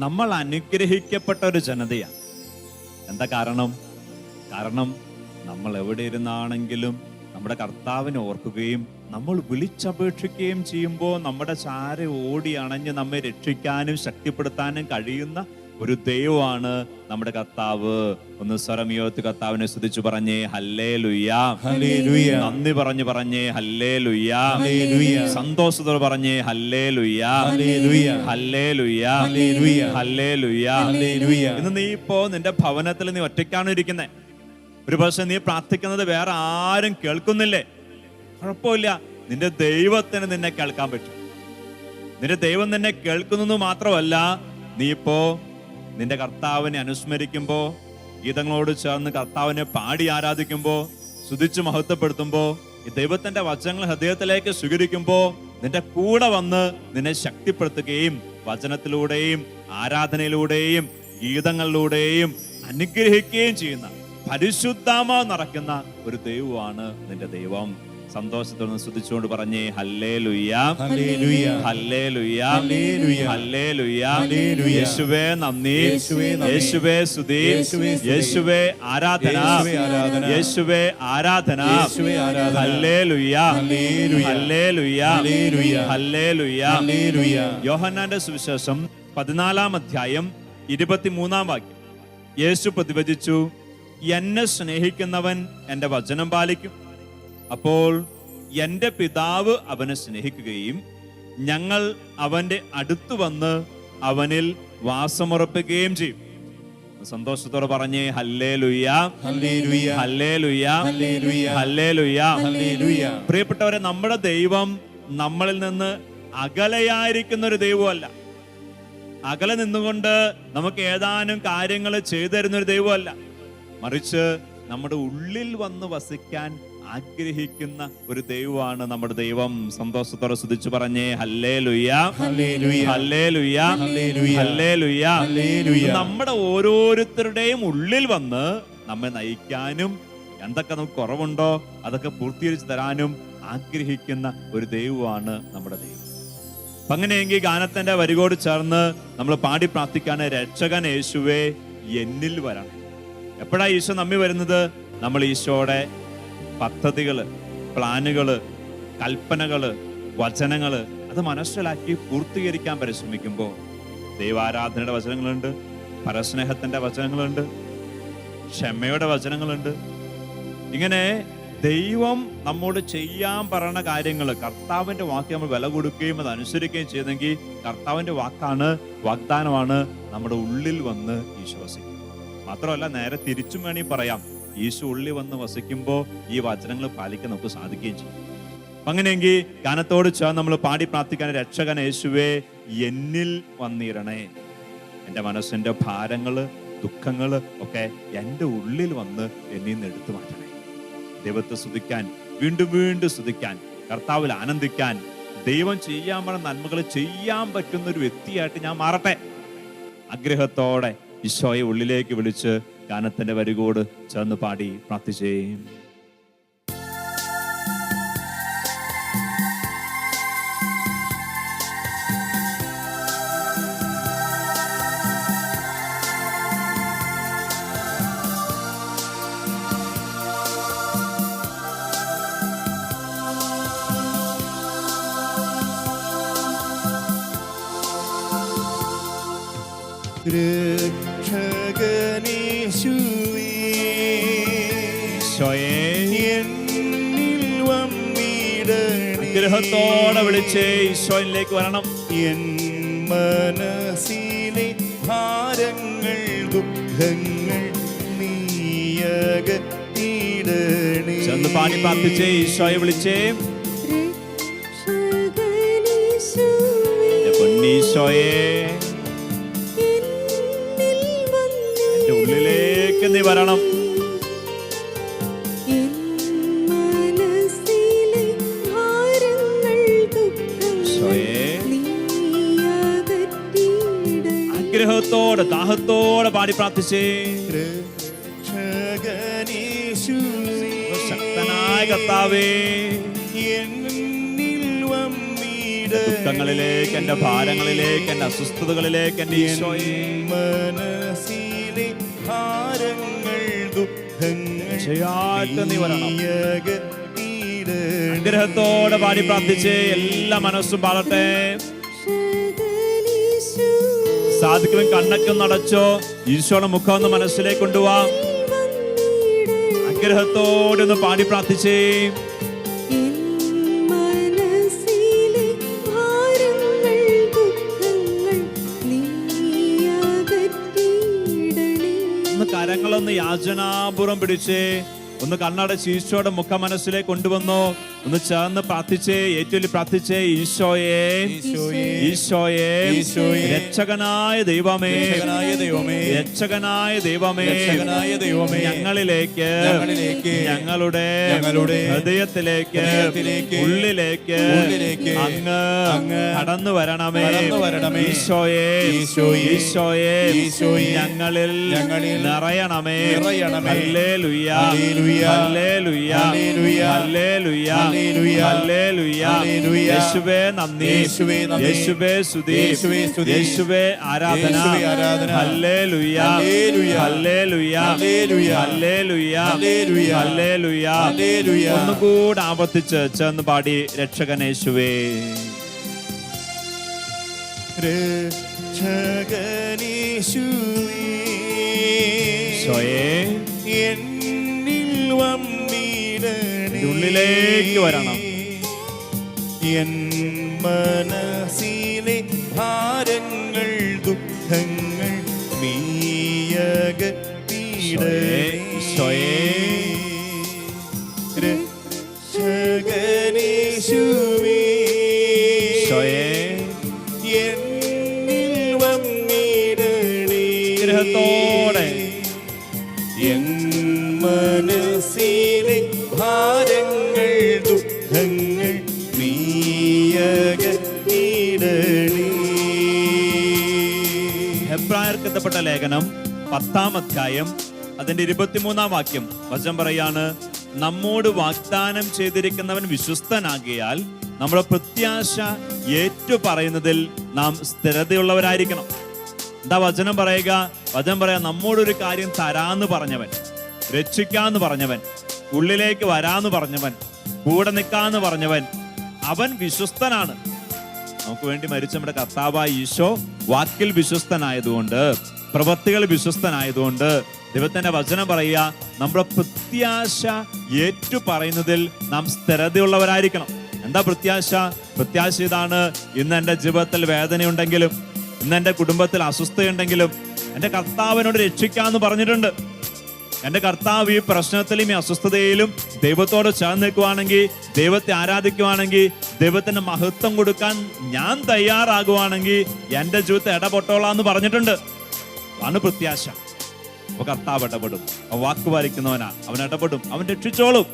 നമ്മൾ അനുഗ്രഹിക്കപ്പെട്ട ഒരു ജനതയാണ്. എന്താ കാരണം? കാരണം നമ്മൾ എവിടെ ഇരുന്നാണെങ്കിലും നമ്മുടെ കർത്താവിനെ ഓർക്കുകയും നമ്മൾ വിളിച്ചപേക്ഷിക്കുകയും ചെയ്യുമ്പോൾ നമ്മുടെ ചാര ഓടി അണഞ്ഞ് നമ്മെ രക്ഷിക്കാനും ശക്തിപ്പെടുത്താനും കഴിയുന്ന ഒരു ദൈവമാണ് നമ്മുടെ കർത്താവ്. ഒന്ന് സ്വരമിയോത്ത് കർത്താവിനെ സ്തുതിച്ചു പറഞ്ഞേ ഹല്ലേലൂയ. നന്ദി പറഞ്ഞേ ഹല്ലേലൂയ. സന്തോഷത്തോടെ പറഞ്ഞേ ഹല്ലേലൂയ. ഹല്ലേലൂയ. ഹല്ലേലൂയ. ഇന്ന് നീ ഇപ്പോ നിന്റെ ഭവനത്തിൽ നീ ഒറ്റയ്ക്കാണ് ഇരിക്കുന്നത്. ഒരു പക്ഷെ നീ പ്രാർത്ഥിക്കുന്നത് വേറെ ആരും കേൾക്കുന്നില്ലേ? കുഴപ്പമില്ല, നിന്റെ ദൈവത്തിന് നിന്നെ കേൾക്കാൻ പറ്റും. നിന്റെ ദൈവം നിന്നെ കേൾക്കുന്നു മാത്രമല്ല, നീ ഇപ്പോ നിന്റെ കർത്താവിനെ അനുസ്മരിക്കുമ്പോ, ഗീതങ്ങളോട് ചേർന്ന് കർത്താവിനെ പാടി ആരാധിക്കുമ്പോ, സ്തുതിച്ച് മഹത്വപ്പെടുത്തുമ്പോ, ഈ ദൈവത്തിന്റെ വചനങ്ങൾ ഹൃദയത്തിലേക്ക് സ്വീകരിക്കുമ്പോ നിന്റെ കൂടെ വന്ന് നിന്നെ ശക്തിപ്പെടുത്തുകയും വചനത്തിലൂടെയും ആരാധനയിലൂടെയും ഗീതങ്ങളിലൂടെയും അനുഗ്രഹിക്കുകയും ചെയ്യുന്ന പരിശുദ്ധാത്മാവ് നിറയ്ക്കുന്ന ഒരു ദൈവമാണ് നിന്റെ ദൈവം. സന്തോഷത്തോടെ സ്തുതിച്ചുകൊണ്ട് പറഞ്ഞേ ഹല്ലേലൂയ. ഹല്ലേലൂയ. ഹല്ലേലൂയ. യേശുവേ നന്ദി, യേശുവേ സ്തുതി, യേശുവേ ആരാധന, യേശുവേ ആരാധന. ഹല്ലേലൂയ. ഹല്ലേലൂയ. ഹല്ലേലൂയ. യോഹന്നാന്റെ സുവിശേഷം 14-ാം അധ്യായം 23-ാം വാക്യം. യേശു പ്രതിവചിച്ചു, എന്നെ സ്നേഹിക്കുന്നവൻ എൻ്റെ വചനം പാലിക്കും. അപ്പോൾ എൻ്റെ പിതാവ് അവനെ സ്നേഹിക്കുകയും ഞങ്ങൾ അവന്റെ അടുത്ത് വന്ന് അവനിൽ വാസമുറപ്പിക്കുകയും ചെയ്യും. സന്തോഷത്തോടെ പറഞ്ഞേ ഹല്ലേലൂയ. ഹല്ലേലൂയ. ഹല്ലേലൂയ. പ്രിയപ്പെട്ടവരെ, നമ്മുടെ ദൈവം നമ്മളിൽ നിന്ന് അകലെയായിരിക്കുന്ന ഒരു ദൈവമല്ല. അകലെ നിന്നുകൊണ്ട് നമുക്ക് ഏതാനും കാര്യങ്ങൾ ചെയ്തു തരുന്ന ഒരു ദൈവമല്ല. മറിച്ച് നമ്മുടെ ഉള്ളിൽ വന്ന് വസിക്കാൻ ആഗ്രഹിക്കുന്ന ഒരു ദൈവമാണ് നമ്മുടെ ദൈവം. സന്തോഷത്തോടെ സ്തുതിച്ചു പറഞ്ഞേ ഹല്ലേലൂയ. ഹല്ലേലൂയ. ഹല്ലേലൂയ. നമ്മുടെ ഓരോരുത്തരുടെയും ഉള്ളിൽ വന്ന് നമ്മെ നയിക്കാനും എന്തൊക്കെ നമുക്ക് കുറവുണ്ടോ അതൊക്കെ പൂർത്തീകരിച്ചു തരാനും ആഗ്രഹിക്കുന്ന ഒരു ദൈവമാണ് നമ്മുടെ ദൈവം. അങ്ങനെയെങ്കിൽ ഗാനത്തിന്റെ വരികോട് ചേർന്ന് നമ്മൾ പാടി പ്രാർത്ഥിക്കാണ്, രക്ഷകൻ യേശുവേ എന്നിൽ വരണം. എപ്പോഴാ ഈശോ നമ്മി വരുന്നത്? നമ്മൾ ഈശോയുടെ പദ്ധതികള്, പ്ലാനുകള്, കൽപ്പനകള്, വചനങ്ങള് അത് മനസ്സിലാക്കി പൂർത്തീകരിക്കാൻ പരിശ്രമിക്കുമ്പോൾ ദൈവാരാധനയുടെ വചനങ്ങളുണ്ട്, പരസ്നേഹത്തിന്റെ വചനങ്ങളുണ്ട്, ക്ഷമയുടെ വചനങ്ങളുണ്ട്. ഇങ്ങനെ ദൈവം നമ്മോട് ചെയ്യാൻ പറയുന്ന കാര്യങ്ങൾ, കർത്താവിന്റെ വാക്ക് നമ്മൾ വില കൊടുക്കുകയും അത് അനുസരിക്കുകയും ചെയ്തെങ്കിൽ കർത്താവിന്റെ വാക്കാണ്, വാഗ്ദാനമാണ് നമ്മുടെ ഉള്ളിൽ വന്ന് ഈശോ വസിക്കും. മാത്രമല്ല, നേരെ തിരിച്ചും വേണമെങ്കിൽ പറയാം, ഈശോ ഉള്ളിൽ വന്ന് വസിക്കുമ്പോൾ ഈ വചനങ്ങൾ പാലിക്കാൻ നമുക്ക് സാധിക്കുകയും ചെയ്യും. അങ്ങനെയെങ്കിൽ ഗാനത്തോട് ചേർന്ന് നമ്മൾ പാടി പ്രാർത്ഥിക്കാൻ, രക്ഷകൻ യേശുവേ എന്നിൽ വന്നിരണേ. എൻ്റെ മനസ്സിന്റെ ഭാരങ്ങള്, ദുഃഖങ്ങള് ഒക്കെ എൻ്റെ ഉള്ളിൽ വന്ന് എന്നിൽ നിന്ന് എടുത്തു മാറ്റണേ. ദൈവത്തെ സ്തുതിക്കാൻ, വീണ്ടും വീണ്ടും സ്തുതിക്കാൻ, കർത്താവിൽ ആനന്ദിക്കാൻ, ദൈവം ചെയ്യാൻ പറഞ്ഞ നന്മകൾ ചെയ്യാൻ പറ്റുന്ന ഒരു വ്യക്തിയായിട്ട് ഞാൻ മാറട്ടെ. ആഗ്രഹത്തോടെ ഈശോയെ ഉള്ളിലേക്ക് വിളിച്ച് ഗാനത്തിന്റെ വരികോട് ചേർന്ന് പാടി പ്രാർത്ഥിച്ചേ. ഗ്രഹത്തോടെ വിളിച്ചേ ഈശോയിലേക്ക് വരണം. എൻ മനസ്സിലെ ഭാരങ്ങൾ, ദുഃഖങ്ങൾ നീയകറ്റിടണേ. ചെന്ന് പാടി പ്രാർത്ഥിച്ചേ, ഈശോയെ വിളിച്ചേ. പൊന്നീശോയെ, എന്റെ ഉള്ളിലേക്ക് നീ വരണം. ആഗ്രഹത്തോടെ, ദാഹത്തോടെ പാടി പ്രാർത്ഥിച്ചേ. ശക്തനായ കർത്താവേ, എന്നിൽ വന്നിടണേ. ദുഃഖങ്ങളിലേക്ക്, എന്റെ ഭാരങ്ങളിലേക്ക്, എന്റെ അസ്വസ്ഥതകളിലേക്ക് എന്റെ ഈശോയെ മനസ്സിലെ ഭാരങ്ങൾ ദുഃഖങ്ങൾ തീർച്ചയായിട്ടും നീ വരണം. നീയകറ്റിയിടണേ. അനുഗ്രഹത്തോടെ പാടി പ്രാർത്ഥിച്ച് എല്ലാ മനസ്സും പാടട്ടെ. സാധിക്കുമെങ്കിൽ കണ്ണൊക്കെ ഒന്ന് അടച്ചോ. ഈശോയുടെ മുഖം ഒന്ന് മനസ്സിലേക്ക് കൊണ്ടുപോവാം. അനുഗ്രഹത്തോടെ ഒന്ന് പാടി പ്രാർത്ഥിച്ചേ. ഒന്ന് കരങ്ങളൊന്ന് യാചനാപൂർവം പിടിച്ചേ. ഒന്ന് കണ്ണടച്ച് ഈശോയുടെ മുഖം മനസ്സിലേക്ക് കൊണ്ടുവന്നു. ഒന്ന് ചേർന്ന് പ്രാർത്ഥിച്ചേ. ഏറ്റവും പ്രാർത്ഥിച്ചേ. ഈശോയെ, ഈശോയെ, രക്ഷകനായ ദൈവമേ, രക്ഷകനായ ദൈവമേ, ഞങ്ങളിലേക്ക്, ഞങ്ങളുടെ ഹൃദയത്തിലേക്ക്, ഉള്ളിലേക്ക് അങ്ങ് കടന്നു വരണമേ. ഈശോയെ, ഈശോയെ, ഞങ്ങളിൽ നിറയണമേ. ഹല്ലേലൂയ, ഹല്ലേലൂയ, ഹല്ലേലൂയ, ഹല്ലേലൂയ. യേശുവേ നന്ദി, യേശുവേ സ്തുതി, യേശുവേ ആരാധന. ഹല്ലേലൂയ, ഹല്ലേലൂയ, ഹല്ലേലൂയ, ഹല്ലേലൂയ. ഒന്നുകൂടെ ആവർത്തിച്ച് ചേർന്ന് പാടി. രക്ഷകൻ യേശുവേ, രക്ഷകനേശുവേ, ഈശോയെ എന്നിൽ വന്നിടണേ. ഉള്ളിലേക്ക് വരണം. എൻ മനസ്സിലെ ഭാരങ്ങൾ ദുഃഖങ്ങൾ നീയകറ്റിയിടണേ. രക്ഷകനേശുവേ, എന്നിൽ വന്നിടണേ. അനുഗ്രഹത്തോടെ എൻ മനസ്സിലെ ഭാരങ്ങൾ ദുഃഖങ്ങൾ നീയകറ്റിയിടണേ. ഹെബ്രായർക്ക് എഴുതപ്പെട്ട ലേഖനം 10-ാം അധ്യായം അതിന്റെ 23-ാം വാക്യം വചനം പറയാണ്, നമ്മോട് വാഗ്ദാനം ചെയ്തിരിക്കുന്നവൻ വിശ്വസ്തനാകിയാൽ നമ്മുടെ പ്രത്യാശ ഏറ്റു പറയുന്നതിൽ നാം സ്ഥിരതയുള്ളവരായിരിക്കണം. എന്താ വചനം പറയുക? വചനം പറയാ, നമ്മോടൊരു കാര്യം തരാന്ന് പറഞ്ഞവൻ, രക്ഷിക്കാന്ന് പറഞ്ഞവൻ, ഉള്ളിലേക്ക് വരാന്ന് പറഞ്ഞവൻ, കൂടെ നിൽക്കാന്ന് പറഞ്ഞവൻ, അവൻ വിശ്വസ്തനാണ്. നമുക്ക് വേണ്ടി മരിച്ച നമ്മുടെ കർത്താവായ ഈശോ വാക്കിൽ വിശ്വസ്തനായതുകൊണ്ട്, പ്രവൃത്തികൾ വിശ്വസ്തനായതുകൊണ്ട് ദൈവത്തിന്റെ വചനം പറയുക, നമ്മുടെ പ്രത്യാശ ഏറ്റു പറയുന്നതിൽ നാം സ്ഥിരതയുള്ളവരായിരിക്കണം. എന്താ പ്രത്യാശ? പ്രത്യാശ ഇതാണ്, ഇന്ന് എൻ്റെ ജീവിതത്തിൽ വേദനയുണ്ടെങ്കിലും, ഇന്ന് എൻ്റെ കുടുംബത്തിൽ അസ്വസ്ഥയുണ്ടെങ്കിലും എൻ്റെ കർത്താവിനോട് രക്ഷിക്കാന്ന് പറഞ്ഞിട്ടുണ്ട്. എൻ്റെ കർത്താവ് ഈ പ്രശ്നത്തിലും ഈ അസ്വസ്ഥതയിലും ദൈവത്തോട് ചേർന്ന് നിൽക്കുവാണെങ്കിൽ, ദൈവത്തെ ആരാധിക്കുവാണെങ്കിൽ, ദൈവത്തിന് മഹത്വം കൊടുക്കാൻ ഞാൻ തയ്യാറാകുവാണെങ്കിൽ എൻ്റെ ജീവിതത്തെ ഇടപെട്ടോളാന്ന് പറഞ്ഞിട്ടുണ്ട്. ആണ് പ്രത്യാശ. അപ്പൊ കർത്താവ് ഇടപെടും. വാക്ക് പാലിക്കുന്നവനാ, അവൻ ഇടപെടും, അവൻ രക്ഷിച്ചോളും.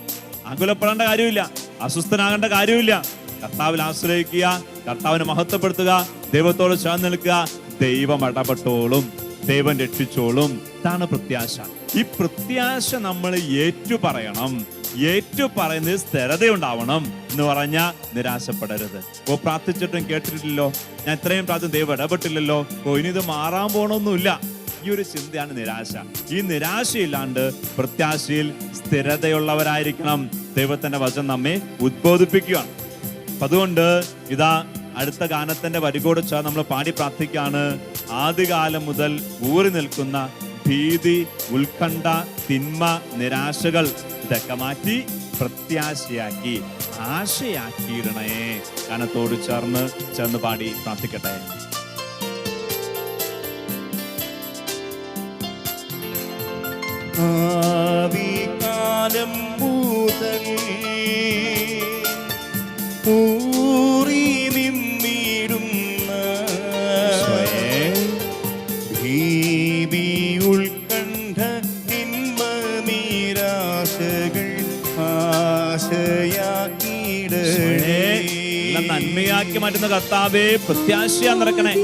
ആകുലപ്പെടേണ്ട കാര്യമില്ല, അസ്വസ്ഥനാകേണ്ട കാര്യമില്ല. കർത്താവിൽ ആശ്രയിക്കുക, കർത്താവിനെ മഹത്വപ്പെടുത്തുക, ദൈവത്തോട് ചേർന്ന് നിൽക്കുക, ദൈവം ഇടപെട്ടോളും, ദൈവം രക്ഷിച്ചോളും. ഇതാണ് പ്രത്യാശ. ഈ പ്രത്യാശ നമ്മൾ ഏറ്റു പറയണം. ഏറ്റു പറയുന്നത് സ്ഥിരതയുണ്ടാവണം എന്ന് പറഞ്ഞാൽ നിരാശപ്പെടരുത്. പ്രാർത്ഥിച്ചിട്ടും കേട്ടിട്ടില്ലല്ലോ, ഞാൻ ഇത്രയും പ്രാർത്ഥന ദൈവം ഇടപെട്ടില്ലല്ലോ, ഇനി ഇത് മാറാൻ പോണൊന്നുമില്ല. ഈ ഒരു ചിന്തയാണ് നിരാശ. ഈ നിരാശയില്ലാണ്ട് പ്രത്യാശയിൽ സ്ഥിരതയുള്ളവരായിരിക്കണം. ദൈവത്തിന്റെ വചനം നമ്മെ ഉദ്ബോധിപ്പിക്കുകയാണ്. അതുകൊണ്ട് ഇതാ അടുത്ത ഗാനത്തിന്റെ വരികോട് ചേർന്ന് നമ്മൾ പാടി പ്രാർത്ഥിക്കുകയാണ്. ആദ്യകാലം മുതൽ ഊറി നിൽക്കുന്ന ഭീതി, ഉത്കണ്ഠ, തിന്മ, നിരാശകൾ ഇതൊക്കെ മാറ്റി പ്രത്യാശയാക്കി, ആശയാക്കിയിടണേ. ഗാനത്തോട് ചേർന്ന് പാടി പ്രാർത്ഥിക്കട്ടെ. ആദികാലം മുതൽ ഊറി നിന്നിടുന്ന ഭീതി, ഉത്കണ്ഠ, തിന്മ, നിരാശകൾ ആശയാക്കിയിടണേ. നന്മയാക്കി മാറ്റുന്ന കർത്താവേ, പ്രത്യാശയാ നിറക്കണേ.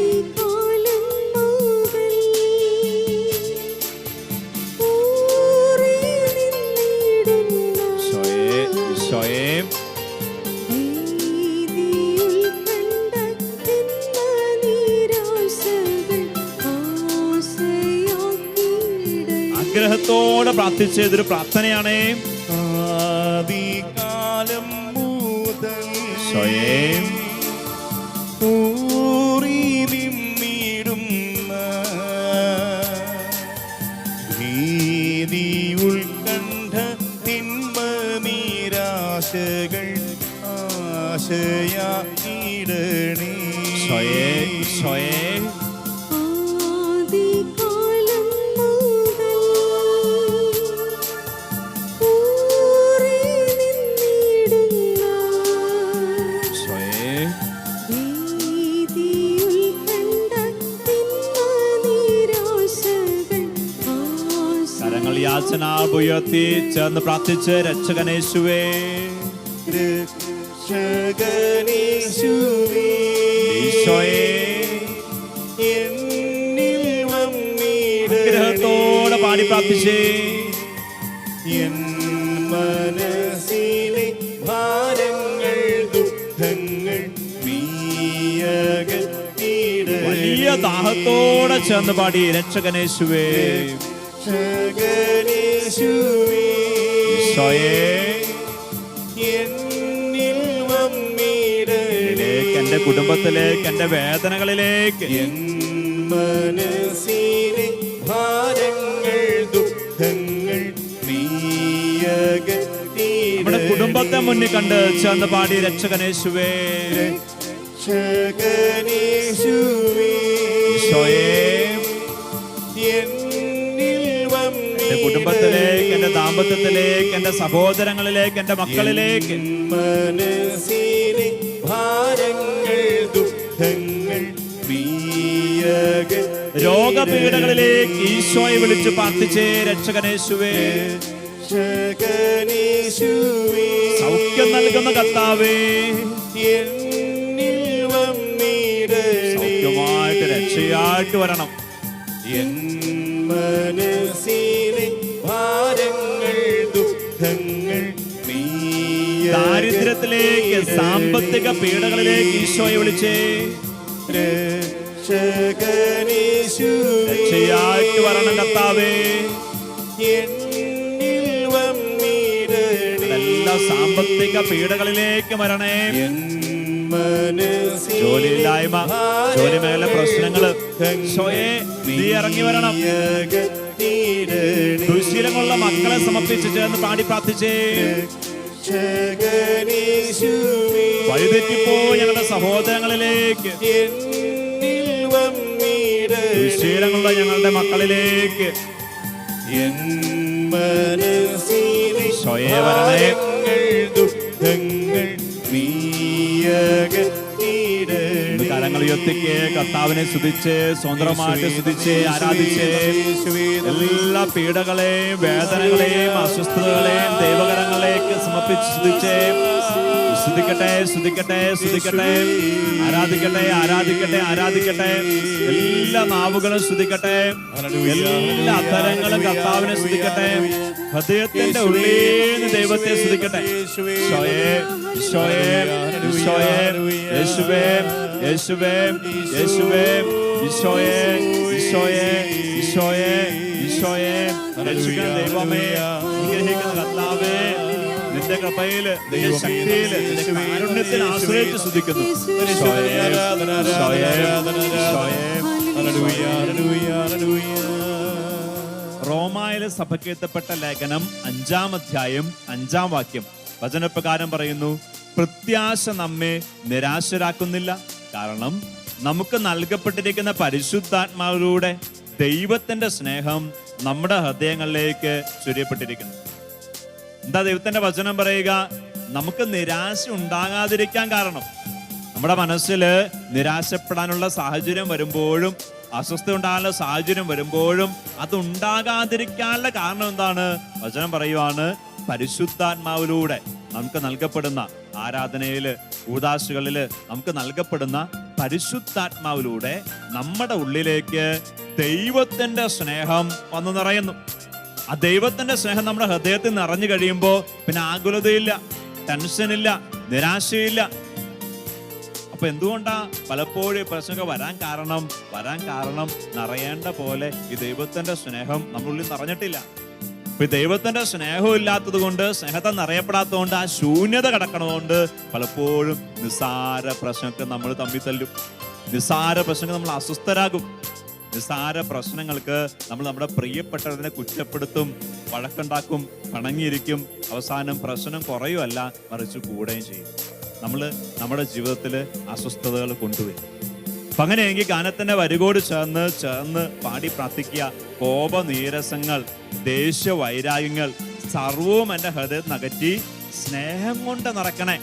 ആഗ്രഹത്തോടെ പ്രാർത്ഥിച്ച ഇതൊരു പ്രാർത്ഥനയാണേ. ആദികാലം മുതൽ സ്വയം ഊറി നിന്നിടുന്ന ഭീതി ഉത്കണ്ഠ തിന്മ നിരാശകൾ ആശയായിടണേ. സ്വയം സ്വയം ആദികാലം മുതൽ ഊറി നിന്നിടുന്ന സ്വയം ഭീതിയുൾ കണ്ട തിന്മ നിരാശകൾ കരങ്ങൾ യാചന ഉയർത്തി ചേർന്ന് പ്രാർത്ഥിച്ച് രക്ഷകനേശുവേ രക്ഷകനേശുവേ ഈശോയേ എന്നിൽ ആഗ്രഹത്തോടെ പാടി പ്രാർത്ഥിച്ചേ. എൻ മനസ്സിലെ ഭാരങ്ങൾ ദുഃഖങ്ങൾ നീയകറ്റിടണേ. വലിയ ദാഹത്തോടെ ചേർന്ന് പാടി രക്ഷകനേശുവേ രക്ഷകനേശുവേ ഈശോയേ എന്നിൽ വന്നിടണേ. എന്റെ കുടുംബത്തിലേക്ക്, എന്റെ വേദനകളിലേക്ക്, എൻ മനസ്സിലെ ഭാരങ്ങൾ ദുഃഖങ്ങൾ നമ്മുടെ കുടുംബത്തെ മുന്നിൽ കണ്ട് ചേർന്ന് പാടി രക്ഷകനേശുവേ രക്ഷകനേശുവേ ഈശോയേ എന്നിൽ എന്റെ കുടുംബത്തിലേക്ക്, എന്റെ ദാമ്പത്യത്തിലേക്ക്, എന്റെ സഹോദരങ്ങളിലേക്ക്, എന്റെ മക്കളിലേക്ക്, മനസ്സിലെ ഭാരങ്ങൾ ദുഃഖങ്ങൾ രോഗപീഠകളിലേക്ക് ഈശോയെ വിളിച്ചു പ്രാർത്ഥിച്ചേ രക്ഷകനേശുവേ രക്ഷകനേശുവേ സൗഖ്യം നൽകുന്ന കർത്താവേ എന്നിൽ വന്നിടണേ. സൗഖ്യമായിട്ട് രക്ഷയായിട്ട് വരണം. എൻ മനസ്സിലെ ഭാരങ്ങൾ ദുഃഖങ്ങൾ ദാരിദ്ര്യത്തിലേക്ക്, സാമ്പത്തിക പീഡകളിലേക്ക് ഈശോയെ വിളിച്ചേ രക്ഷകനേശുവേ രക്ഷയായിട്ട് വരണം കർത്താവേ. എന്നിൽ വന്നിടണേ. എല്ലാ സാമ്പത്തിക പീഡകളിലേക്ക് വരണേ. എൻ മനസ്സിലെ ജോലിയില്ലായ്മ, ജോലി മേഖല പ്രശ്നങ്ങള് ഈശോയെ നീ ഇറങ്ങി വരണം. ഭാരങ്ങൾ ദുശീലങ്ങളുള്ള മക്കളെ സമർപ്പിച്ച് ചേർന്ന് പാടി പ്രാർത്ഥിച്ചേ രക്ഷകനേശുവേ വഴിതെറ്റിപ്പോ ഞങ്ങളുടെ സഹോദരങ്ങളിലേക്ക്, എന്നിൽ വന്നിടണേ. ദുശീലങ്ങളുള്ള ഞങ്ങളുടെ മക്കളിലേക്ക് എൻ മനസ്സിലെ ഈശോയെ വരണേ. ഭാരങ്ങൾ ദുഃഖങ്ങൾ നീയകറ്റിടണേ. കരങ്ങൾ ഉയർത്തിക്ക് കർത്താവിനെ സ്തുതിച്ച് സ്വതന്ത്രമായിട്ട് സ്തുതിച്ച് ആരാധിച്ച് എല്ലാ പീഡകളെയും വേദനകളെയും അസ്വസ്ഥതകളെയും ദൈവകരങ്ങളിലേക്ക് സമർപ്പിച്ച് സ്തുതിച്ച് സ്തുതിക്കട്ടെ സ്തുതിക്കട്ടെ സ്തുതിക്കട്ടെ ആരാധിക്കട്ടെ ആരാധിക്കട്ടെ ആരാധിക്കട്ടെ. എല്ലാ നാവുകളും സ്തുതിക്കട്ടെ, എല്ലാ അധരങ്ങളും കർത്താവിനെ സ്തുതിക്കട്ടെ. ഹൃദയത്തിന്റെ ഉള്ളിൽ ദൈവത്തെ സ്തുതിക്കട്ടെ. ഈശോയേ ഈശോയേ ഈശോയേ യേശുവേ യേശുവേ യേശുവേ ഈശോയേ ഈശോയേ ഈശോയേ ഈശോയേ രക്ഷിക്കുന്ന ദൈവമേ, അനുഗ്രഹിക്കുന്ന കർത്താവേ, നിന്റെ കൃപയില്, നിന്റെ ശക്തിയില്, നിന്റെ കാരുണ്യത്തിൽ ആശ്രയിച്ച് സ്തുതിക്കുന്നു. ഈശോയേ ഈശോയേ ഈശോയേ. റോമായിലെ സഭയ്ക്ക് എത്തപ്പെട്ട ലേഖനം 5-ാം അധ്യായം 5-ാം വാക്യം വചനപ്രകാരം പറയുന്നു, പ്രത്യാശ നമ്മെ നിരാശരാക്കുന്നില്ല, കാരണം നമുക്ക് നൽകപ്പെട്ടിരിക്കുന്ന പരിശുദ്ധാത്മാവിലൂടെ ദൈവത്തിന്റെ സ്നേഹം നമ്മുടെ ഹൃദയങ്ങളിലേക്ക് ചൊരിയപ്പെട്ടിരിക്കുന്നു. എന്താ ദൈവത്തിന്റെ വചനം പറയുക? നമുക്ക് നിരാശ ഉണ്ടാകാതിരിക്കാൻ കാരണം, നമ്മുടെ മനസ്സിൽ നിരാശപ്പെടാനുള്ള സാഹചര്യം വരുമ്പോഴും അസ്വസ്ഥ ഉണ്ടാകാനുള്ള സാഹചര്യം വരുമ്പോഴും അതുണ്ടാകാതിരിക്കാനുള്ള കാരണം എന്താണ്? വചനം പറയുവാണ്, പരിശുദ്ധാത്മാവിലൂടെ നമുക്ക് നൽകപ്പെടുന്ന ആരാധനയില്, കൂദാശകളില് നമുക്ക് നൽകപ്പെടുന്ന പരിശുദ്ധാത്മാവിലൂടെ നമ്മുടെ ഉള്ളിലേക്ക് ദൈവത്തിന്റെ സ്നേഹം വന്നു നിറയുന്നു. ആ ദൈവത്തിന്റെ സ്നേഹം നമ്മുടെ ഹൃദയത്തിൽ നിറഞ്ഞു കഴിയുമ്പോൾ പിന്നെ ആകുലതയില്ല, ടെൻഷനില്ല, നിരാശയില്ല. അപ്പൊ എന്തുകൊണ്ടാ പലപ്പോഴും ഈ പ്രശ്നമൊക്കെ വരാൻ കാരണം നിറയേണ്ട പോലെ ഈ ദൈവത്തിന്റെ സ്നേഹം നമ്മളുള്ളിൽ നിറഞ്ഞിട്ടില്ല. ഇപ്പൊ ദൈവത്തിന്റെ സ്നേഹം ഇല്ലാത്തത് കൊണ്ട്, സ്നേഹത്തെ നിറയപ്പെടാത്തത് കൊണ്ട്, ആ ശൂന്യത കിടക്കണതുകൊണ്ട് പലപ്പോഴും നിസ്സാര പ്രശ്നങ്ങൾക്ക് നമ്മൾ തമ്മിൽ തല്ലും, നിസ്സാര പ്രശ്നങ്ങൾ നമ്മൾ അസ്വസ്ഥരാകും, നിസ്സാര പ്രശ്നങ്ങൾക്ക് നമ്മൾ നമ്മുടെ പ്രിയപ്പെട്ടവരെ കുറ്റപ്പെടുത്തും, വഴക്കുണ്ടാക്കും, പിണങ്ങിയിരിക്കും. അവസാനം പ്രശ്നം കുറയുമല്ല, മറിച്ച് കൂടുകയും ചെയ്യും. നമ്മൾ നമ്മുടെ ജീവിതത്തിൽ അസ്വസ്ഥതകൾ കൊണ്ടുവരും. അപ്പൊ അങ്ങനെയെങ്കിൽ ഗാനത്തിന്റെ വരികോട് ചേർന്ന് പാടി പ്രാർത്ഥിക്കുക. കോപനീരസങ്ങൾ, ദേഷ്യ വൈരാഗ്യങ്ങൾ സർവവും എൻ്റെ ഹൃദയത്തിൽ നകറ്റി സ്നേഹം കൊണ്ട് നിറയ്ക്കണേ.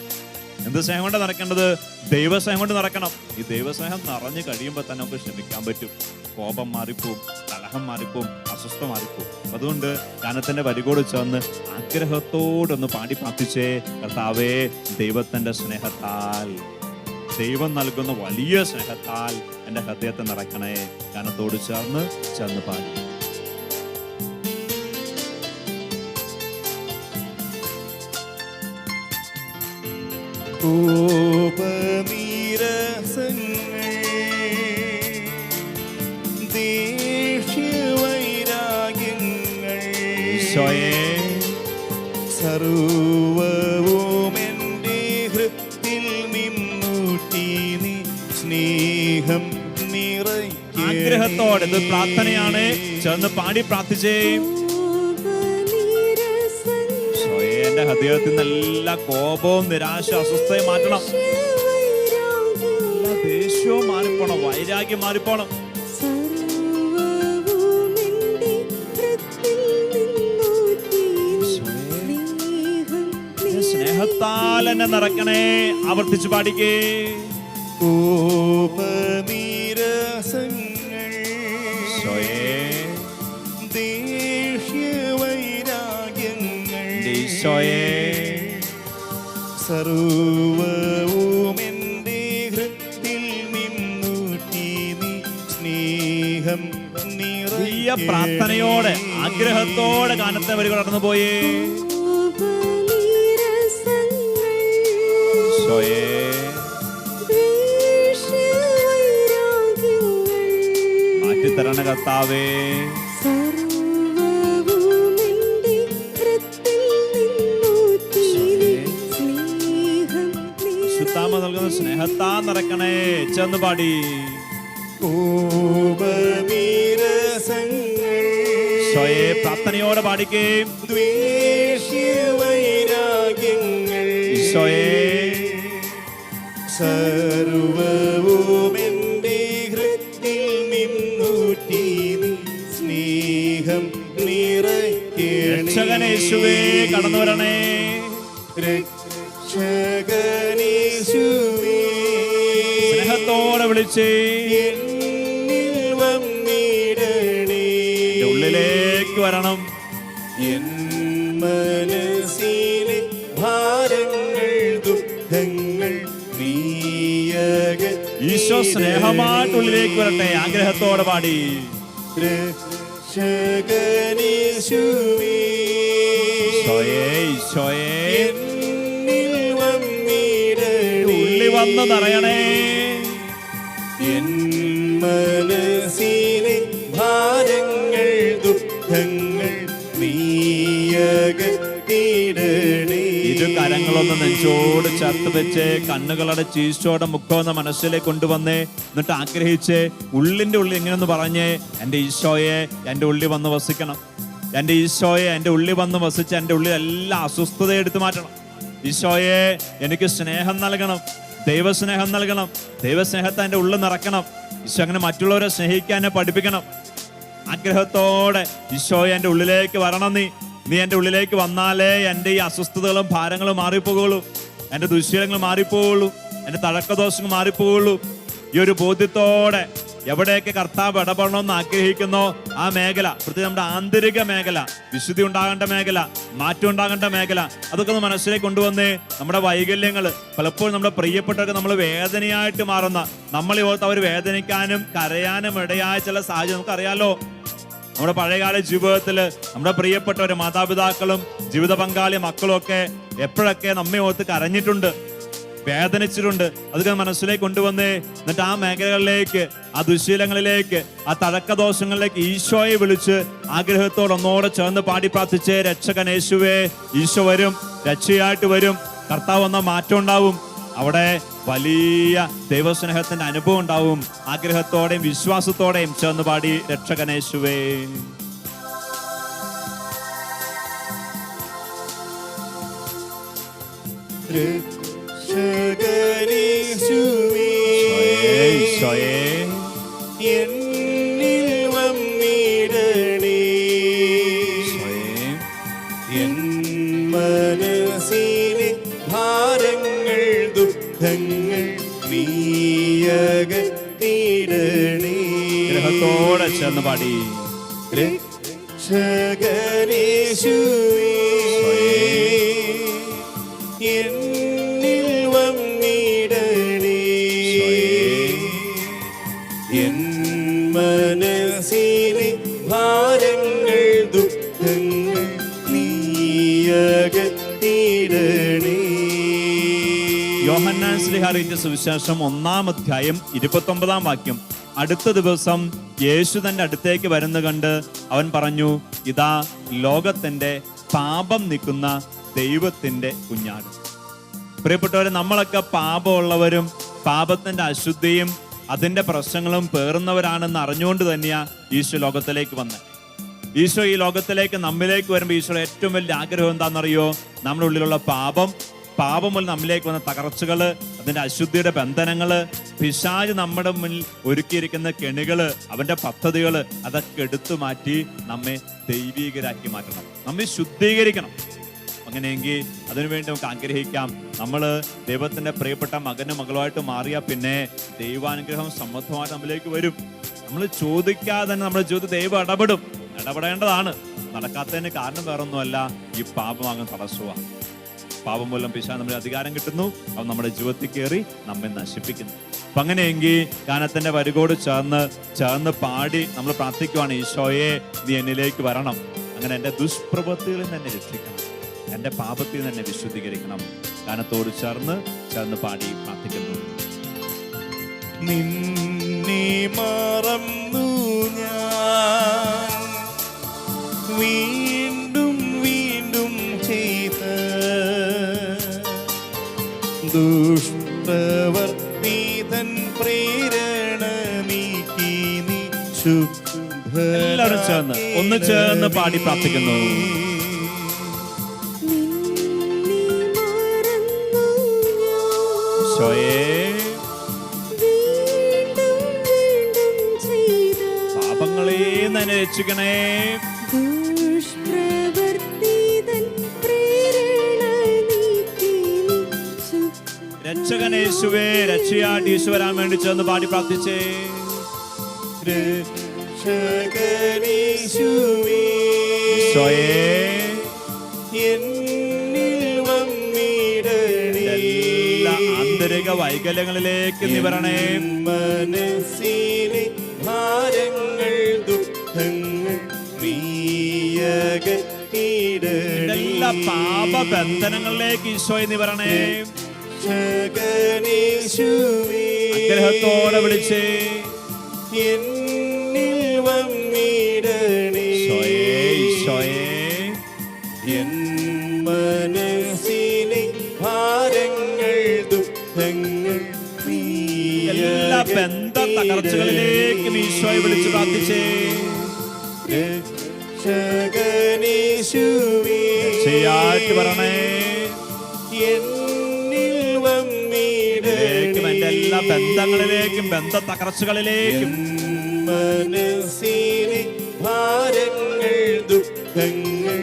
എന്ത് സ്നേഹം കൊണ്ട് നിറയ്ക്കേണ്ടത്? ദൈവസ്നേഹം കൊണ്ട് നിറയ്ക്കണം. ഈ ദൈവസ്നേഹം നിറഞ്ഞു കഴിയുമ്പോൾ തന്നെ നമുക്ക് ക്ഷമിക്കാൻ പറ്റും. കോപം മാറിപ്പോവും, കലഹം മാറിപ്പോവും, അസ്വസ്ഥ മാറിപ്പോവും. അതുകൊണ്ട് ഗാനത്തിന്റെ വരികോട് ചേർന്ന് ആഗ്രഹത്തോടൊന്ന് പാടി പ്രാർത്ഥിച്ചേ. കർത്താവേ, ദൈവത്തിന്റെ സ്നേഹത്താൽ, ദൈവം നൽകുന്ന വലിയ സ്നേഹത്താൽ എൻ്റെ ഹൃദയത്തെ നിറയ്ക്കണേ. ഗാനത്തോട് ചേർന്ന് പാടി. കോപനീരസങ്ങൾ, ദേഷ്യവൈരാഗ്യങ്ങൾ സർവവും എൻ്റെ ഹൃത്തിൽ നിന്നൂറ്റി നീ സ്നേഹം നിറയ്ക്കണേ. ആഗ്രഹത്തോടെ, ഇത് പ്രാർത്ഥനയാണ്, ചേർന്ന് പാടി പ്രാർത്ഥിച്ചേ. എന്റെ ഹൃദയത്തിൽ നിന്ന് എല്ലാ കോപവും, നിരാശ, അസ്വസ്ഥയും മാറ്റണം. എല്ലാ ദേഷ്യവും മാറിപ്പോണം, വൈരാഗ്യം മാറിപ്പോണം. സ്നേഹത്താൽ എന്നെ നിറയ്ക്കണേ. ആവർത്തിച്ച് പാടിക്കേ. കോപനീരസങ്ങൾ, സർവവും എൻ്റെ ഹൃത്തിൽ നിന്നൂറ്റി നീ സ്നേഹം നിറയ്ക്കണേ. പ്രാർത്ഥനയോടെ, ആഗ്രഹത്തോടെ ഗാനത്തെ വരികൾ കടന്നു പോയേ. മാറ്റിത്തരണ കർത്താവേ. ശുദ്ധാമ നൽകുന്ന സ്നേഹത്താ നിറയ്ക്കണേ. ചെന്ന് പാടി. സ്വയേ പ്രാർത്ഥനയോടെ പാടിക്കേ. ദ്വേഷ്യവൈരാഗ്യങ്ങൾ സർവവും എൻ്റെ ഹൃത്തിൽ നിന്നൂറ്റി സ്നേഹം നിറയ്ക്കണേ. രക്ഷകനേശുവേ കടന്നു വരണേ. രക്ഷകനേശുവേ സ്നേഹത്തോടെ വിളിച്ചേ. എന്നിൽ വന്നിടണേ. ഉള്ളിലേക്ക് വരണം. എൻ മനസ്സിലെ ഭാരങ്ങൾ, ദുഃഖങ്ങൾ ഈശോ സ്നേഹമായിട്ടുള്ളിലേക്ക് വരട്ടെ. ആഗ്രഹത്തോടെ പാടി. രക്ഷകനേശുവേ എന്നിൽ വന്നിടണേ. ഉള്ളി വന്ന് നിറയണേ. എൻ മനസ്സിലെ ഭാരങ്ങൾ, ദുഃഖങ്ങൾ നീയകറ്റിടണേ. ഇരു കരങ്ങളൊന്ന് നെഞ്ചോട് ചേർത്ത് വെച്ച് കണ്ണുകളടച്ച് ഈശോയുടെ മുഖമെന്ന മനസ്സിലേക്ക് കൊണ്ടുവന്നേ. എന്നിട്ട് ആഗ്രഹിച്ച് ഉള്ളിന്റെ ഉള്ളിൽ എങ്ങനെയൊന്ന് പറഞ്ഞേ. എൻ്റെ ഈശോയെ എൻ്റെ ഉള്ളിൽ വന്ന് വസിക്കണം. എൻ്റെ ഈശോയെ എൻ്റെ ഉള്ളിൽ വന്ന് വസിച്ച് എൻ്റെ ഉള്ളിൽ എല്ലാ അസ്വസ്ഥതയും എടുത്തു മാറ്റണം. ഈശോയെ എനിക്ക് സ്നേഹം നൽകണം, ദൈവസ്നേഹം നൽകണം. ദൈവസ്നേഹത്തെ എൻ്റെ ഉള്ളിൽ നിറയ്ക്കണം. ഈശോ അങ്ങനെ മറ്റുള്ളവരെ സ്നേഹിക്കാൻ പഠിപ്പിക്കണം. ആഗ്രഹത്തോടെ ഈശോയെ എൻ്റെ ഉള്ളിലേക്ക് വരണം. നീ എൻ്റെ ഉള്ളിലേക്ക് വന്നാലേ എൻ്റെ ഈ അസ്വസ്ഥതകളും ഭാരങ്ങളും മാറിപ്പോകുള്ളൂ, എൻ്റെ ദുശ്ശീലങ്ങൾ മാറിപ്പോകുള്ളൂ, എൻ്റെ തഴക്കദോഷങ്ങൾ മാറിപ്പോകുള്ളൂ. ഈ ഒരു ബോധ്യത്തോടെ എവിടെയൊക്കെ കർത്താവ് ഇടപെടണമെന്ന് ആഗ്രഹിക്കുന്നോ ആ മേഖല, പ്രത്യേകിച്ച് നമ്മുടെ ആന്തരിക മേഖല, വിശുദ്ധി ഉണ്ടാകേണ്ട മേഖല, മാറ്റം ഉണ്ടാകേണ്ട മേഖല, അതൊക്കെ ഒന്ന് മനസ്സിലേക്ക് കൊണ്ടുവന്നേ. നമ്മുടെ വൈകല്യങ്ങൾ പലപ്പോഴും നമ്മുടെ പ്രിയപ്പെട്ടവർക്ക് നമ്മൾ വേദനയായിട്ട് മാറുന്ന, നമ്മൾ ഓർത്ത് അവർ വേദനിക്കാനും കരയാനും ഇടയായ ചില സാഹചര്യം നമുക്കറിയാലോ. നമ്മുടെ പഴയകാല ജീവിതത്തിൽ നമ്മുടെ പ്രിയപ്പെട്ടവര്, മാതാപിതാക്കളും ജീവിത പങ്കാളി മക്കളും ഒക്കെ എപ്പോഴൊക്കെ നമ്മെ ഓർത്ത് കരഞ്ഞിട്ടുണ്ട്. വേദനിച്ചിട്ടുണ്ട്. അതൊക്കെ മനസ്സിലേക്ക് കൊണ്ടുവന്ന് എന്നിട്ട് ആ മേഖലകളിലേക്ക്, ആ ദുശീലങ്ങളിലേക്ക്, ആ തഴക്കദോഷങ്ങളിലേക്ക് ഈശോയെ വിളിച്ച് ആഗ്രഹത്തോടെ ഒന്നോടെ ചേർന്ന് പാടി പ്രാർത്ഥിച്ചേ. രക്ഷകൻ യേശുവേ, ഈശോ വരും, രക്ഷയായിട്ട് വരും. കർത്താവ് വന്ന മാറ്റം ഉണ്ടാവും. അവിടെ വലിയ ദൈവസ്നേഹത്തിന്റെ അനുഭവം ഉണ്ടാവും. ആഗ്രഹത്തോടെയും വിശ്വാസത്തോടെയും ചേർന്ന് പാടി രക്ഷകൻ യേശുവേ. ഈശോയേ, എന്നിൽ വന്നിടണേ. എൻ മനസ്സിലെ ഭാരങ്ങൾ ദുഃഖങ്ങൾ നീയകറ്റിടണേ. ഗ്രഹത്തോടെ ചേർന്ന് പാടി രക്ഷകനേശുവേ, എന്നിൽ വന്നിടണേ. എൻ മനസ്സിലെ ഭാരങ്ങൾ ദുഃഖങ്ങൾ നീയകറ്റിടണേ. യോഹന്നാൻ ശ്ലീഹ അറിയിച്ച സുവിശേഷം 1-ാം അധ്യായം 29-ാം വാക്യം. അടുത്ത ദിവസം യേശു തന്റെ അടുത്തേക്ക് വരുന്ന കണ്ട് അവൻ പറഞ്ഞു, ഇതാ ലോകത്തിന്റെ പാപം നീക്കുന്ന ദൈവത്തിന്റെ കുഞ്ഞാട്. പ്രിയപ്പെട്ടവരെ, നമ്മളൊക്കെ പാപമുള്ളവരും പാപത്തിന്റെ അശുദ്ധിയും അതിന്റെ പ്രശ്നങ്ങളും പേറുന്നവരാണെന്ന് അറിഞ്ഞുകൊണ്ട് തന്നെയാ ഈശോ ലോകത്തിലേക്ക് വന്നത്. ഈശോ ഈ ലോകത്തിലേക്ക് നമ്മിലേക്ക് വരുമ്പോൾ ഈശോയുടെ ഏറ്റവും വലിയ ആഗ്രഹം എന്താണെന്നറിയോ? നമ്മുടെ ഉള്ളിലുള്ള പാപം മൂലം നമ്മിലേക്ക് വന്ന തകർച്ചകള്, അതിന്റെ അശുദ്ധിയുടെ ബന്ധനങ്ങള്, പിശാച് നമ്മുടെ മുന്നിൽ ഒരുക്കിയിരിക്കുന്ന കെണികള്, അവന്റെ പദ്ധതികള്, അതൊക്കെ എടുത്തു മാറ്റി നമ്മെ ദൈവീകരാക്കി മാറ്റണം, നമ്മെ ശുദ്ധീകരിക്കണം. അങ്ങനെയെങ്കിൽ അതിനുവേണ്ടി നമുക്ക് ആഗ്രഹിക്കാം. നമ്മൾ ദൈവത്തിന്റെ പ്രിയപ്പെട്ട മകനും മകളുമായിട്ട് മാറിയാൽ പിന്നെ ദൈവാനുഗ്രഹം സമൃദ്ധമായിട്ട് നമ്മിലേക്ക് വരും. നമ്മൾ ചോദിക്കാതെ തന്നെ നമ്മുടെ ജീവിതത്തിൽ ദൈവം ഇടപെടേണ്ടതാണ്. നടക്കാത്തതിന് കാരണം വേറൊന്നുമല്ല, ഈ പാപമാകുന്ന തടസ്സമാണ്. പാപം മൂലം പിശാച് നമ്മുടെ അധികാരം കിട്ടുന്നു, അവൻ നമ്മുടെ ജീവിതത്തിൽ കയറി നമ്മെ നശിപ്പിക്കുന്നു. അപ്പൊ അങ്ങനെയെങ്കിൽ ഗാനത്തിന്റെ വരികോട് ചേർന്ന് പാടി നമ്മൾ പ്രാർത്ഥിക്കുവാണ്, ഈശോയെ നീ എന്നിലേക്ക് വരണം, അങ്ങനെ എൻ്റെ ദുഷ്പ്രവൃത്തികളിൽ നിന്ന് എന്നെ രക്ഷിക്കണം, എൻ്റെ പാപത്തിൽ നിന്ന് എന്നെ വിശുദ്ധീകരിക്കണം. ഗാനത്തോട് ചേർന്ന് പാടി പ്രാർത്ഥിക്കുന്നു. നിന്നെ മറന്നു ഞാൻ വീണ്ടും വീണ്ടും ചെയ്ത ദുഷ്ടവർത്തിതൻ പ്രേരണ നീക്കി നീ എല്ലാവരും ഒന്ന് ചേർന്ന് പാടി പ്രാർത്ഥിക്കുന്നു. പാപങ്ങളെ തന്നെ രക്ഷിക്കണേ. രക്ഷകനേശുവേ, രക്ഷയായിട്ട് ഈശോ വരാൻ വേണ്ടി ചേർന്ന് പാടി പ്രാർത്ഥിച്ചേ. രക്ഷകനേശുവേ, എന്നിൽ വന്നിടണേ. എല്ലാ ആന്തരിക വൈകല്യങ്ങളിലേക്ക് നിവരണേ. മനസ്സിലെ ഭാരങ്ങൾ ദുഃഖങ്ങൾ നീയകറ്റിടണേ. എല്ലാ പാപബന്ധനങ്ങളിലേക്ക് ഈശോയെ നിവരണേ. രക്ഷകനേശുവേ, ആഗ്രഹത്തോടെ വിളിച്ചേ. എന്നിൽ വന്നിടണേ. എൻ മനസ്സിലെ ഭാരങ്ങൾ ദുഃഖങ്ങൾ എല്ലാ ബന്ധ തകർച്ചകളിലേക്കും ഈശോയെ വിളിച്ച് പ്രാർത്ഥിച്ചേ. രക്ഷകനേശുവേ, രക്ഷയായിട്ട് വരണേ. എന്നിൽ വന്നിടണേ. എന്റെ എല്ലാ ബന്ധങ്ങളിലേക്കും ബന്ധ തകർച്ചകളിലേക്കും മനസ്സിലെ ഭാരങ്ങൾ ദുഃഖങ്ങൾ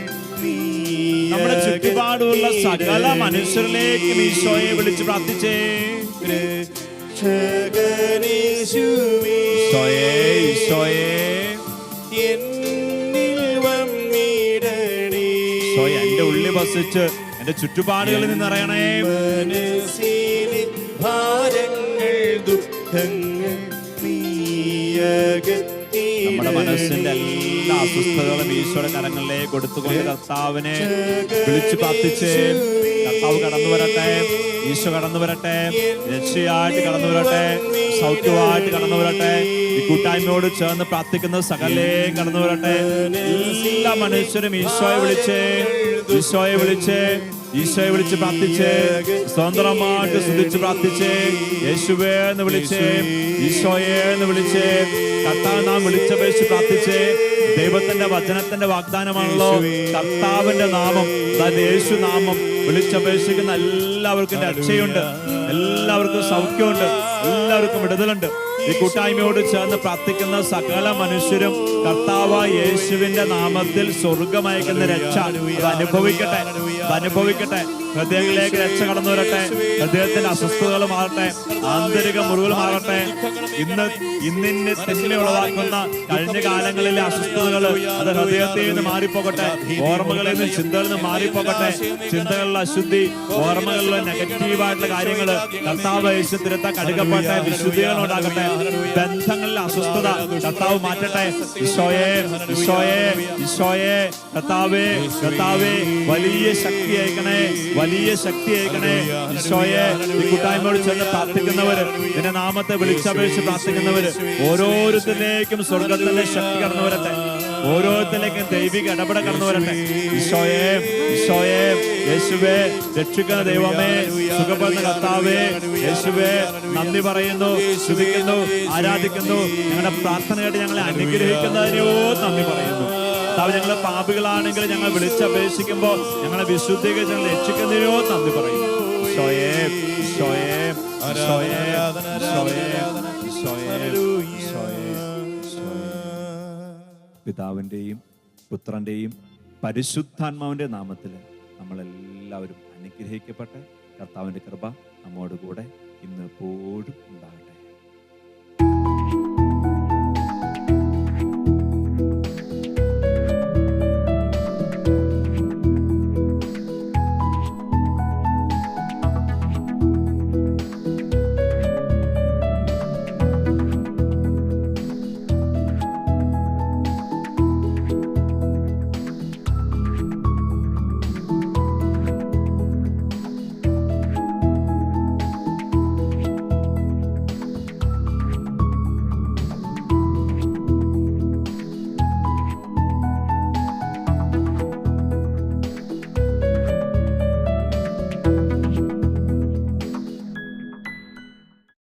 നമ്മുടെ ചുറ്റുപാടുള്ള സകല മനുഷ്യരിലേക്കും ഈശോയെ വിളിച്ച് പ്രാർത്ഥിച്ചേ. രക്ഷകനേശുവേ, എന്നിൽ വന്നിടണേ. എന്റെ ഉള്ളിൽ വസിച്ച് എന്റെ ചുറ്റുപാടുകളിൽ നിന്ന് അറിയണേ. മനസ്സിലെ ഭാരങ്ങൾ ദുഃഖങ്ങൾ നമ്മുടെ മനസ്സിന്റെ എല്ലാ അസ്വസ്ഥതകളും ഈശോയുടെ കരങ്ങളിലേക്ക് കൊടുത്തുകൊണ്ട് കർത്താവിനെ വിളിച്ചു പ്രാർത്ഥിച്ചേ. കർത്താവ് കടന്നു വരട്ടെ. ഈശോ കടന്നു വരട്ടെ. രക്ഷയായിട്ട് കടന്നു വരട്ടെ. സൗഖ്യമായിട്ട് കടന്നു വരട്ടെ. ഈ കൂട്ടായ്മയോട് ചേർന്ന് പ്രാർത്ഥിക്കുന്ന സകലേ കടന്നു വരട്ടെ. എല്ലാ മനുഷ്യരും ഈശോയെ വിളിച്ച് ഈശോയെ വിളിച്ച് പ്രാർത്ഥിച്ച് സ്വതന്ത്രമായിട്ട് സ്തുതിച്ച് പ്രാർത്ഥിച്ച് യേശുവേ എന്ന് വിളിച്ച് ഈശോയെ എന്ന് വിളിച്ച് കർത്താവ് നാം വിളിച്ചപേക്ഷിച്ച് പ്രാർത്ഥിച്ച്. ദൈവത്തിന്റെ വചനത്തിന്റെ വാഗ്ദാനമാണല്ലോ കർത്താവിന്റെ നാമം, അതായത് യേശു നാമം വിളിച്ചപേക്ഷിക്കുന്ന എല്ലാവർക്കും രക്ഷയുണ്ട്, എല്ലാവർക്കും സൗഖ്യമുണ്ട്, എല്ലാവർക്കും വിടുതലുണ്ട്. ഈ കൂട്ടായ്മയോട് ചേർന്ന് പ്രാർത്ഥിക്കുന്ന സകല മനുഷ്യരും കർത്താവ് യേശുവിന്റെ നാമത്തിൽ സ്വർഗമയക്കുന്ന രക്ഷ അനുഭവിക്കട്ടെ. ഹൃദയങ്ങളിലേക്ക് രക്ഷ കടന്നു വരട്ടെ. ഹൃദയത്തിന്റെ അസ്വസ്ഥതകൾ മാറട്ടെ. ആന്തരിക മുറിവുകൾ മാറട്ടെ. ഇന്നിന് തിന്മ ഉളവാക്കുന്ന കഴിഞ്ഞ കാലങ്ങളിലെ അസ്വസ്ഥതകൾ അത് ഹൃദയത്തിൽ നിന്ന് മാറിപ്പോകട്ടെ. ഓർമ്മകളിൽ നിന്ന് ചിന്തകളിൽ നിന്ന് മാറിപ്പോകട്ടെ. ചിന്തകളിലെ അശുദ്ധി, ഓർമ്മകളിലെ നെഗറ്റീവായിട്ടുള്ള കാര്യങ്ങൾ കർത്താവ് യേശു തിരുത്താൻ കടുകപ്പെട്ടെ. വിശുദ്ധികൾ ഉണ്ടാകട്ടെ. ബന്ധങ്ങളിലെ അസ്വസ്ഥത കർത്താവ് മാറ്റട്ടെ. ഈശോയെ കർത്താവേ വലിയ ശക്തി അയക്കണേ. ഈശോയെ ഈ കൂട്ടായ്മയോട് ചേർന്ന് പ്രാർത്ഥിക്കുന്നവര്, നിന്റെ നാമത്തെ വിളിച്ചപേക്ഷിച്ച് പ്രാർത്ഥിക്കുന്നവര് ഓരോരുത്തരിലേക്കും സ്വർഗത്തിന്റെ ശക്തി കടന്നു വരട്ടെ. ഓരോരുത്തരിലേക്കും ദൈവിക ഇടപെട കടന്നു വരട്ടെ. ഈശോയെ യേശുവേ രക്ഷിക്കുന്ന ദൈവമേ, സുഖപ്പെടുന്ന കർത്താവേ യേശുവേ നന്ദി പറയുന്നു, സ്തുതിക്കുന്നു, ആരാധിക്കുന്നു. ഞങ്ങളുടെ പ്രാർത്ഥന കേട്ട് ഞങ്ങളെ അനുഗ്രഹിക്കുന്നതിനോ നന്ദി പറയുന്നു. ഞങ്ങൾ പാപികളാണെങ്കിൽ ഞങ്ങൾ വിളിച്ചപേക്ഷിക്കുമ്പോൾ ഞങ്ങളെ വിശുദ്ധീകരിച്ച് ഞങ്ങൾ രക്ഷിക്കുന്നതിനോ നന്ദി പറയുന്നു. പിതാവിന്റെയും പുത്രന്റെയും പരിശുദ്ധാത്മാവിന്റെ നാമത്തിൽ നമ്മളെല്ലാവരും അനുഗ്രഹിക്കപ്പെട്ടെ. കർത്താവിന്റെ കൃപ നമ്മോട് കൂടെ ഇന്ന് എപ്പോഴും ഉണ്ടാകട്ടെ.